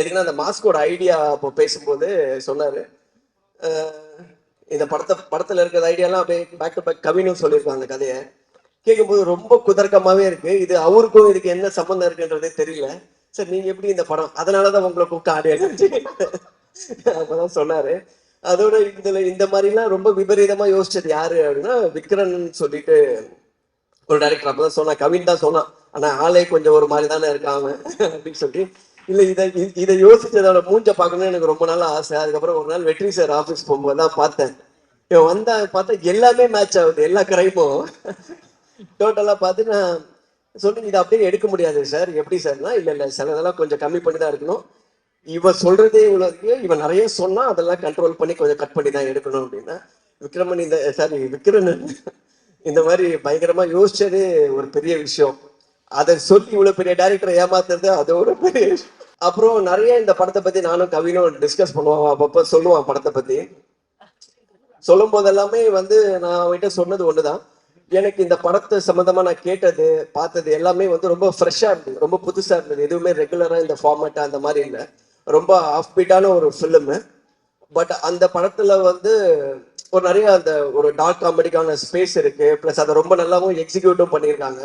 எதுக்குன்னா அந்த மாஸ்கோட ஐடியா அப்போ பேசும்போது சொன்னாரு, இந்த படத்துல இருக்கிற ஐடியாலாம் அப்படியே பேக் டு பேக் கவினும் சொல்லியிருக்காங்க அந்த கதையை. கேட்கும்போது ரொம்ப குதர்க்கமாவே இருக்கு. இது அவருக்கும் இதுக்கு என்ன சம்பந்தம் இருக்குன்றதே தெரியல. சார் நீங்க எப்படி இந்த படம், அதனாலதான் உங்களை கூப்பிட்டு ஆடியோ அப்பதான் சொன்னாரு. அதோட இந்த மாதிரிலாம் ரொம்ப விபரீதமா யோசிச்சது யாரு அப்படின்னா விக்ரன் சொல்லிட்டு ஒரு டைரக்டர். அப்பதான் சொன்னா, கவின் தான் சொன்னான், ஆனா ஆளே கொஞ்சம் ஒரு மாதிரி தானே இருக்கான் அப்படின்னு சொல்லி. இல்ல இதை யோசிச்சதோட மூஞ்ச பார்க்கணும்னு எனக்கு ரொம்ப நாள் ஆசை. அதுக்கப்புறம் ஒரு நாள் வெற்றி சார் ஆஃபீஸ் போகும்போது தான் பார்த்தேன். இவன் வந்தா பார்த்தா எல்லாமே மேட்ச் ஆகுது, எல்லா கிரைமும் டோட்டலா பார்த்து நான் சொல்லி இதை அப்படியே எடுக்க முடியாது சார். எப்படி சார்னா, இல்ல சிலதெல்லாம் கொஞ்சம் கம்மி பண்ணி தான் இருக்கணும். இவன் சொல்றதே இவ்வளவு, இவன் நிறைய சொன்னா அதெல்லாம் கண்ட்ரோல் பண்ணி கொஞ்சம் கட் பண்ணி தான் எடுக்கணும் அப்படின்னா விக்ரமன் விக்ரன் இந்த மாதிரி பயங்கரமா யோசிச்சது ஒரு பெரிய விஷயம். அதை சொல்லி இவ்வளவு பெரிய டைரக்டரை ஏமாத்துறது அதோட பெரிய விஷயம். அப்புறம் நிறைய இந்த படத்தை பத்தி நானும் கவினும் டிஸ்கஸ் பண்ணுவான். அப்பப்ப சொல்லுவான் படத்தை பத்தி. சொல்லும் போதெல்லாமே நான் அவன்கிட்ட சொன்னது ஒண்ணுதான், எனக்கு இந்த படத்தை சம்பந்தமா நான் கேட்டது பார்த்தது எல்லாமே ரொம்ப ஃப்ரெஷ்ஷா இருந்தது, ரொம்ப புதுசா இருந்தது. எதுவுமே ரெகுலரா இந்த ஃபார்மேட் அந்த மாதிரி இல்லை, ரொம்ப ஆஃப் பீட்டான ஒரு ஃபிலிம். பட் அந்த படத்துல ஒரு நிறைய அந்த ஒரு டார்க் காமெடிக்கான ஸ்பேஸ் இருக்கு. பிளஸ் அதை ரொம்ப நல்லாவும் எக்ஸிக்யூட்டும் பண்ணியிருக்காங்க.